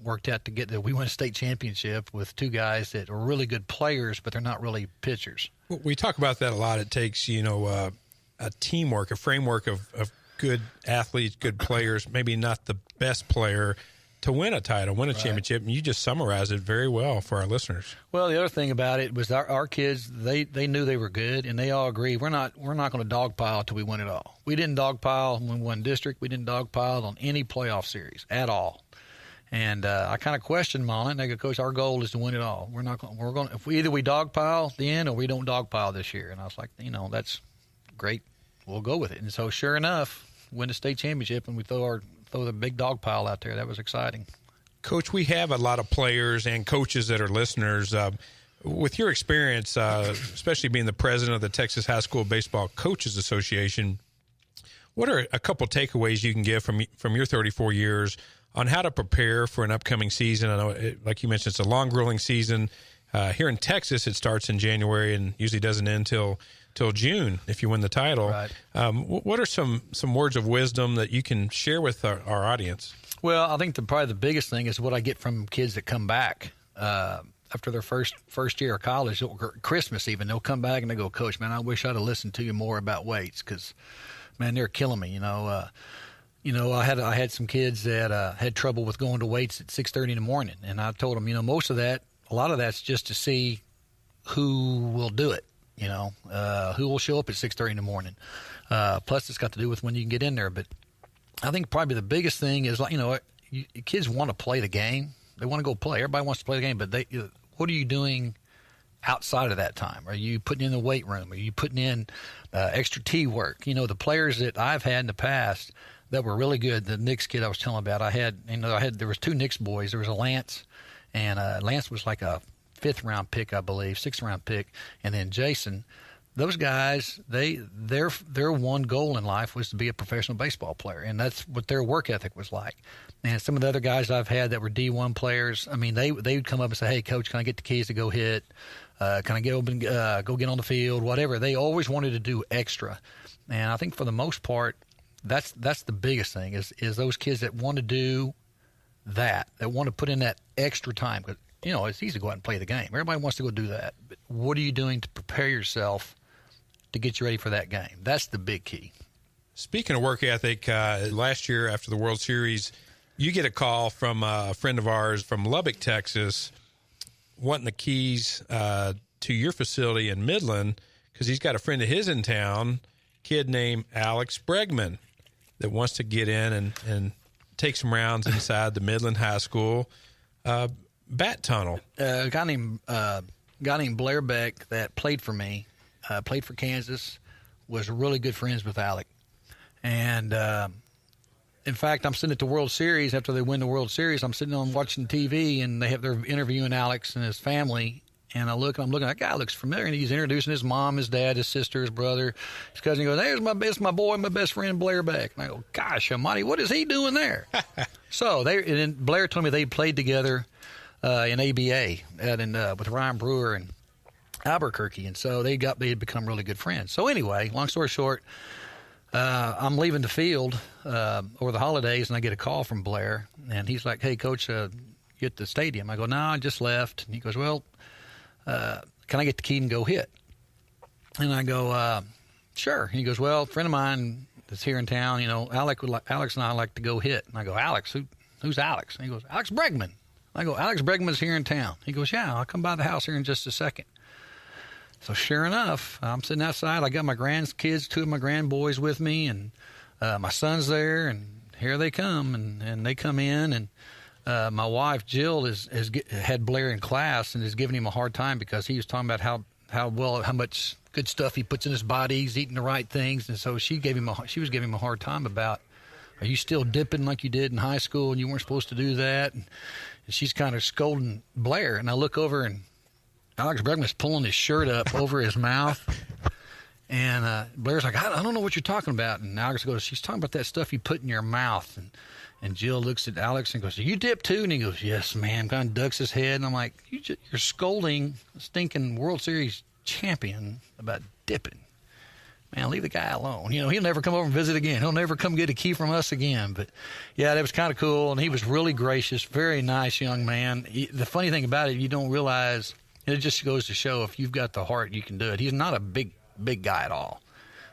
worked out to get that we won a state championship with two guys that are really good players, but they're not really pitchers. Well, we talk about that a lot. It takes, a teamwork, a framework of good athletes, good players, maybe not the best player, to win a title, win a championship, and you just summarized it very well for our listeners. Well, the other thing about it was our kids, they knew they were good, and they all agree we're not going to dogpile till we win it all. We didn't dogpile when we won district. We didn't dogpile on any playoff series at all. And I kind of questioned them on it, and they go, Coach, our goal is to win it all. We're going if we dogpile at the end or we don't dogpile this year. And I was like, that's great. We'll go with it. And so sure enough, win the state championship, and we throw the big dog pile out there. That was exciting. Coach, we have a lot of players and coaches that are listeners. With your experience, especially being the president of the Texas High School Baseball Coaches Association, what are a couple takeaways you can give from your 34 years on how to prepare for an upcoming season? I know, like you mentioned, it's a long, grueling season. Here in Texas, it starts in January and usually doesn't end till June if you win the title. Right. What are some words of wisdom that you can share with our audience? Well, I think probably the biggest thing is what I get from kids that come back after their first year of college, or Christmas even. They'll come back and they go, Coach, man, I wish I'd have listened to you more about weights because, man, they're killing me. I had some kids that had trouble with going to weights at 6:30 in the morning, and I told them, a lot of that's just to see who will do it. Who will show up at 6:30 in the morning. Plus, it's got to do with when you can get in there. But I think probably the biggest thing is, kids want to play the game. They want to go play. Everybody wants to play the game, but what are you doing outside of that time? Are you putting in the weight room? Are you putting in extra T work? The players that I've had in the past that were really good, the Knicks kid I was telling about, there was two Knicks boys. There was a Lance, and Lance was like a 5th round pick, I believe, 6th round pick, and then Jason. Those guys, their one goal in life was to be a professional baseball player, and that's what their work ethic was like. And some of the other guys I've had that were D1 players, they would come up and say, "Hey, Coach, can I get the keys to go hit? Can I get open, go get on the field, whatever?" They always wanted to do extra, and I think for the most part, that's the biggest thing is those kids that want to do that want to put in that extra time. Because it's easy to go out and play the game. Everybody wants to go do that. But what are you doing to prepare yourself to get you ready for that game? That's the big key. Speaking of work ethic, last year after the World Series, you get a call from a friend of ours from Lubbock, Texas, wanting the keys to your facility in Midland because he's got a friend of his in town, kid named Alex Bregman, that wants to get in and take some rounds inside the Midland High School bat tunnel. A guy named Blair Beck that played for me, played for Kansas, was really good friends with Alec. And in fact, I'm sitting at the World Series after they win the World Series. I'm sitting on watching TV, and they're interviewing Alex and his family. And I'm looking, that guy looks familiar. And he's introducing his mom, his dad, his sister, his brother, his cousin. He goes, "There's my boy, my best friend, Blair Beck." And I go, "Gosh almighty, what is he doing there?" So and Blair told me they played together in ABA with Ryan Brewer and Albuquerque. And so they had become really good friends. So anyway, long story short, I'm leaving the field over the holidays, and I get a call from Blair. And he's like, "Hey, Coach, you at the stadium?" I go, "No, I just left." And he goes, "Well, can I get the key and go hit?" And I go, "Sure." He goes, "Well, a friend of mine that's here in town, Alex and I like to go hit." And I go, "Alex? Who's Alex?" And he goes, "Alex Bregman." I go, "Alex Bregman's here in town." He goes, "Yeah, I'll come by the house here in just a second." So sure enough, I'm sitting outside. I got my grandkids, 2 of my grandboys with me, and my son's there, and here they come, and they come in, and my wife Jill had Blair in class and is giving him a hard time because he was talking about how much good stuff he puts in his body. He's eating the right things, and so she was giving him a hard time about, "Are you still dipping like you did in high school and you weren't supposed to do that?" And she's kind of scolding Blair, and I look over and Alex Bregman's pulling his shirt up over his mouth, and Blair's like, I don't know what you're talking about. And Alex goes, "She's talking about that stuff you put in your mouth." And Jill looks at Alex and goes, "You dip too?" And he goes, "Yes, ma'am." Kind of ducks his head, and I'm like, "You're scolding a stinking World Series champion about dipping. man, leave the guy alone. You know, he'll never come over and visit again. He'll never come get a key from us again. But, yeah, that was kind of cool, and he was really gracious, very nice young man. The funny thing about it, you don't realize, it just goes to show if you've got the heart, you can do it. He's not a big guy at all.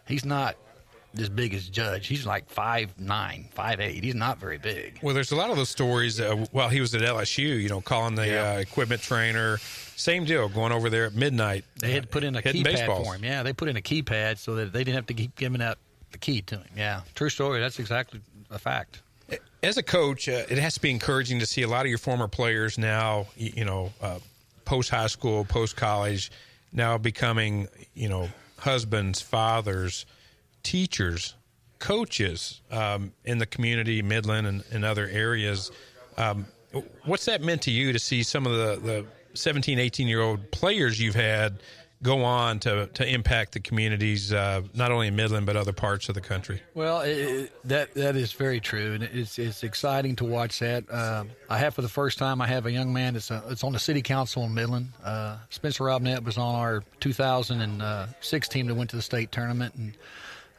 He's not as big as Judge. He's like 5'9", 5'8". He's not very big. Well, there's a lot of those stories while he was at LSU, you know, calling the equipment trainer. Same deal, going over there at midnight. They had to put in a keypad for him. Yeah, they put in a keypad so that they didn't have to keep giving out the key to him. Yeah, true story. That's exactly a fact. As a coach, it has to be encouraging to see a lot of your former players now, post-high school, post-college, now becoming, husbands, fathers, teachers, coaches in the community, Midland, and other areas. What's that meant to you to see some of the 17, 18-year-old players you've had go on to impact the communities, not only in Midland but other parts of the country? Well, that is very true, and it's exciting to watch that. I have for the first time, I have a young man that's on the city council in Midland. Spencer Robinette was on our 2006 team that went to the state tournament, and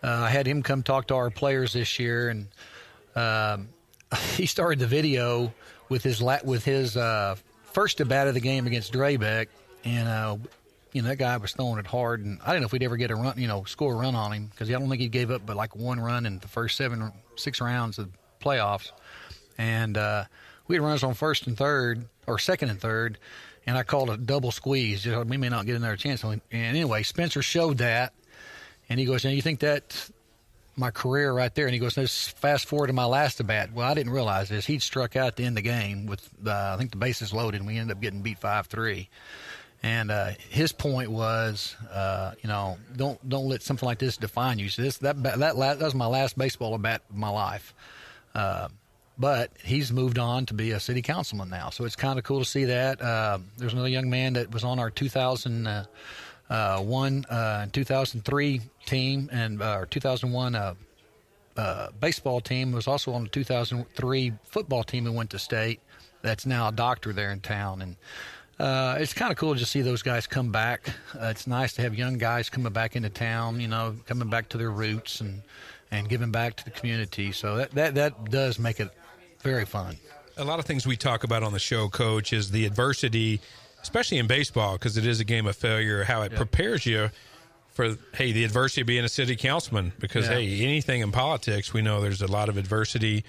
I had him come talk to our players this year, and he started the video with his first at bat of the game against Drebeck, and that guy was throwing it hard, and I didn't know if we'd ever get a run, score a run on him, because I don't think he gave up but like one run in the first 6 rounds of playoffs. And we had runners on second and third, and I called a double squeeze. We may not get another chance. And anyway, Spencer showed that, and he goes, "Now you think that's my career right there?" And he goes, "Let's fast forward to my last at bat." Well, I didn't realize this. He'd struck out to end the game with I think the bases loaded, and we ended up getting beat 5-3. And his point was, don't let something like this define you. So that was my last baseball at bat of my life. But he's moved on to be a city councilman now, so it's kind of cool to see that. There's another young man that was on our 2001 and 2003 team, and our 2001 baseball team was also on the 2003 football team and went to state. That's now a doctor there in town, and it's kind of cool to see those guys come back. It's nice to have young guys coming back into town, coming back to their roots and giving back to the community. So that does make it very fun. A lot of things we talk about on the show, Coach, is the adversity, especially in baseball, because it is a game of failure, how it prepares you for, the adversity of being a city councilman. Because, anything in politics, we know there's a lot of adversity,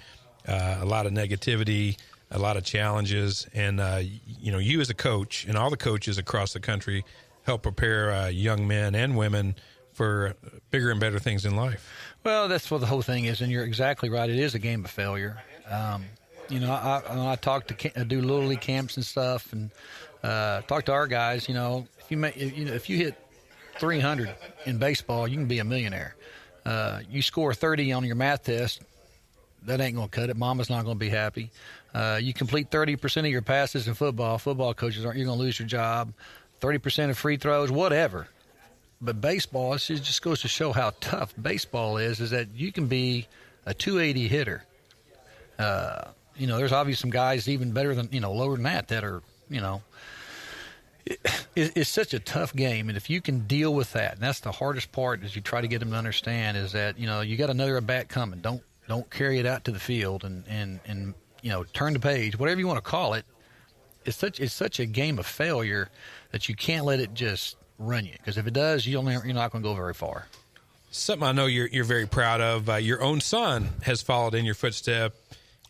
a lot of negativity, a lot of challenges, and you as a coach and all the coaches across the country help prepare young men and women for bigger and better things in life. Well, that's what the whole thing is, and you're exactly right. It is a game of failure. I talk to do little league camps and stuff, and talk to our guys. If you hit 300 in baseball, you can be a millionaire. You score 30 on your math test, that ain't going to cut it. Mama's not going to be happy. You complete 30% of your passes in football. Football coaches you're going to lose your job. 30% of free throws, whatever. But baseball, it just goes to show how tough baseball is that you can be a 280 hitter. There's obviously some guys even better than, lower than that are, it's such a tough game. And if you can deal with that, and that's the hardest part as you try to get them to understand, is that, you got another at bat coming. Don't carry it out to the field and turn the page, whatever you want to call it. It's such a game of failure that you can't let it just run you, because if it does, you're not going to go very far. Something I know you're very proud of. Your own son has followed in your footstep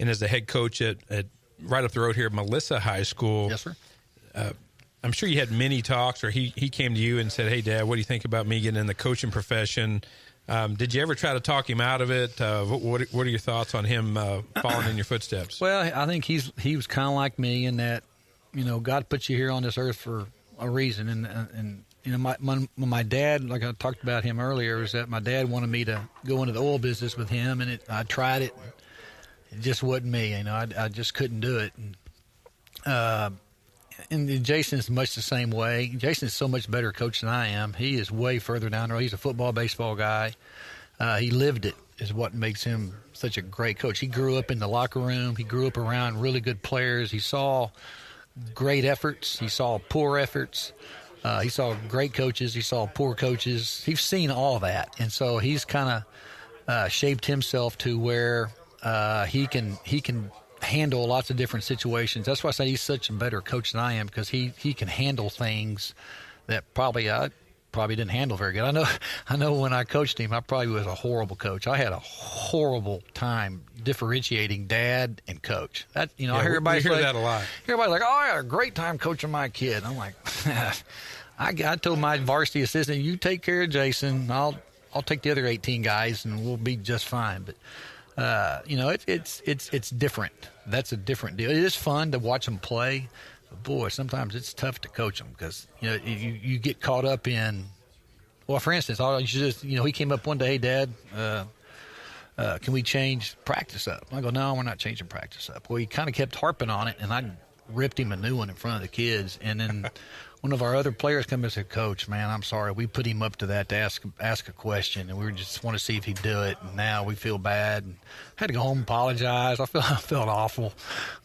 and is the head coach at right up the road here at Melissa High School. Yes, sir. I'm sure you had many talks, or he came to you and said, "Hey, Dad, what do you think about me getting in the coaching profession?" Did you ever try to talk him out of it? What are your thoughts on him following in your footsteps? Well, I think he was kind of like me in that, God put you here on this earth for a reason. And my dad, like I talked about him earlier, is that my dad wanted me to go into the oil business with him, and I tried it. It just wasn't me. I just couldn't do it. And Jason's much the same way. Jason's so much better coach than I am. He is way further down the road. He's a football, baseball guy. He lived it, is what makes him such a great coach. He grew up in the locker room. He grew up around really good players. He saw great efforts. He saw poor efforts. He saw great coaches. He saw poor coaches. He's seen all that, and so he's kind of shaped himself to where he can handle lots of different situations. That's why I say he's such a better coach than I am, because he can handle things that I probably didn't handle very good. I know when I coached him, I probably was a horrible coach. I had a horrible time differentiating dad and coach. That I hear everybody hear that a lot. Everybody's like, "Oh, I had a great time coaching my kid." I'm like, I told my varsity assistant, "You take care of Jason. I'll take the other 18 guys, and we'll be just fine." But it's different. That's a different deal. It is fun to watch them play. But boy, sometimes it's tough to coach them, because you get caught up in. Well, for instance, he came up one day, "Hey, Dad, can we change practice up?" I go, "No, we're not changing practice up." Well, he kind of kept harping on it, and I ripped him a new one in front of the kids. And then one of our other players came and said, "Coach, man, I'm sorry. We put him up to that to ask a question, and we just want to see if he'd do it. And now we feel bad." And I had to go home and apologize. I felt awful,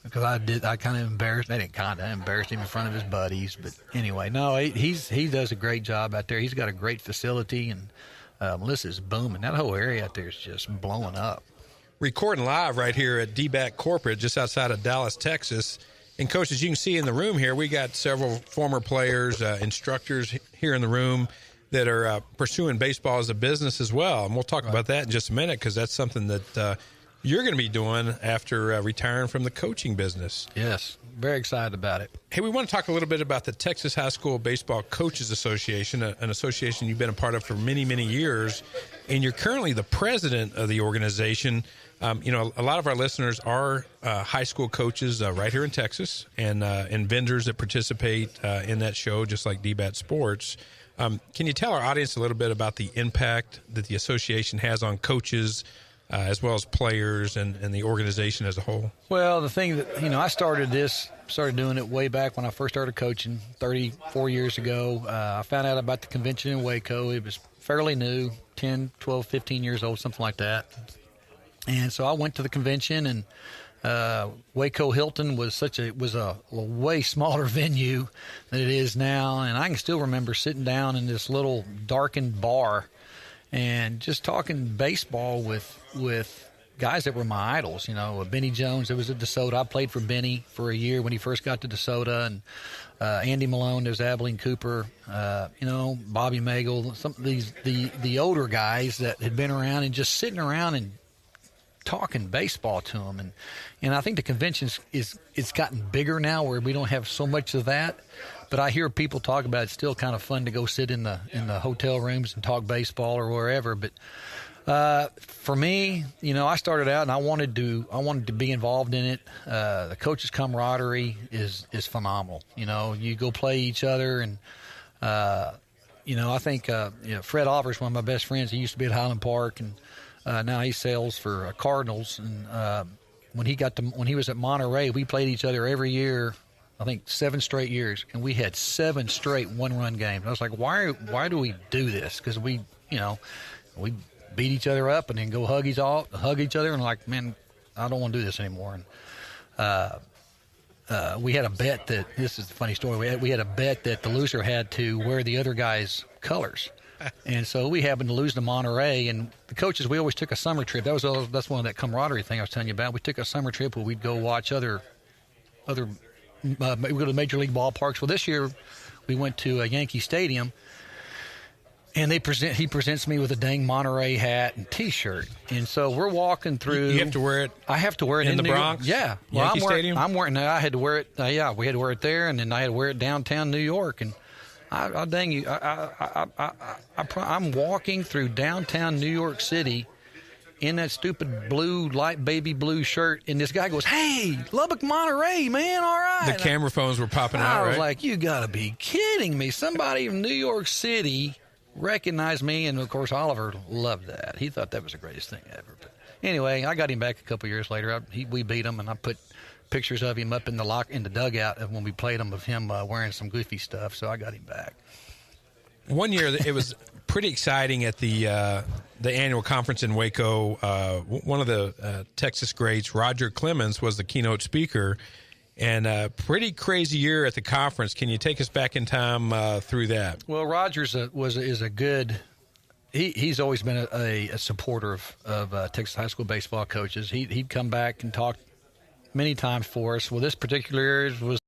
because I kind of embarrassed. I didn't kind of embarrassed him in front of his buddies. But anyway, no, he does a great job out there. He's got a great facility, and Melissa's booming. That whole area out there is just blowing up. Recording live right here at DBAC Corporate, just outside of Dallas, Texas. And, Coach, as you can see in the room here, we got several former players, instructors here in the room that are pursuing baseball as a business as well. And we'll talk about that in just a minute, because that's something that you're going to be doing after retiring from the coaching business. Yes, very excited about it. Hey, we want to talk a little bit about the Texas High School Baseball Coaches Association, an association you've been a part of for many, many years, and you're currently the president of the organization. A lot of our listeners are high school coaches right here in Texas, and vendors that participate in that show, just like DBAT Sports. Can you tell our audience a little bit about the impact that the association has on coaches, as well as players and the organization as a whole? Well, the thing that, I started doing it way back when I first started coaching 34 years ago. I found out about the convention in Waco. It was fairly new, 10, 12, 15 years old, something like that. And so I went to the convention, and Waco Hilton was a way smaller venue than it is now. And I can still remember sitting down in this little darkened bar and just talking baseball with guys that were my idols. Benny Jones, that was at DeSoto. I played for Benny for a year when he first got to DeSoto, and Andy Malone, there's Abilene Cooper, Bobby Magel, some of the older guys that had been around, and just sitting around and talking baseball to them. And I think the convention it's gotten bigger now, where we don't have so much of that. But I hear people talk about it's still kind of fun to go sit in the hotel rooms and talk baseball or wherever. But for me, I started out and I wanted to be involved in it. The coaches' camaraderie is phenomenal. You go play each other, and I think Fred Oliver's one of my best friends. He used to be at Highland Park, and now he sails for Cardinals. And when he was at Monterey, we played each other every year. I think 7 straight years, and we had 7 straight one-run games. I was like, why do we do this? Because we beat each other up and then go hug each other, and like, man, I don't want to do this anymore. And we had a bet that, this is a funny story, we had a bet that the loser had to wear the other guy's colors. And so we happened to lose to Monterey, and the coaches, we always took a summer trip. That's one of that camaraderie thing I was telling you about. We took a summer trip where we'd go watch other we go to major league ballparks. Well, this year we went to Yankee Stadium, and he presents me with a dang Monterey hat and T-shirt. And so we're walking through. You have to wear it. I have to wear it in the New Bronx. Yeah, Yankee Stadium. I'm wearing. I had to wear it. We had to wear it there, and then I had to wear it downtown New York. And I'm walking through downtown New York City in that stupid blue, light baby blue shirt, and this guy goes, "Hey, Lubbock, Monterey, man, all right." The camera phones were popping out, right? I was like, "You got to be kidding me. Somebody from New York City recognized me," and, of course, Oliver loved that. He thought that was the greatest thing ever. But anyway, I got him back a couple years later. We beat him, and I put pictures of him up in the dugout of when we played him, of him wearing some goofy stuff, so I got him back. One year, it was pretty exciting at the annual conference in Waco. One of the Texas greats, Roger Clemens, was the keynote speaker, and a pretty crazy year at the conference. Can you take us back in time through that? Well, Rogers is a good. He's always been a supporter of Texas high school baseball coaches. He'd come back and talk many times for us. Well, this particular year was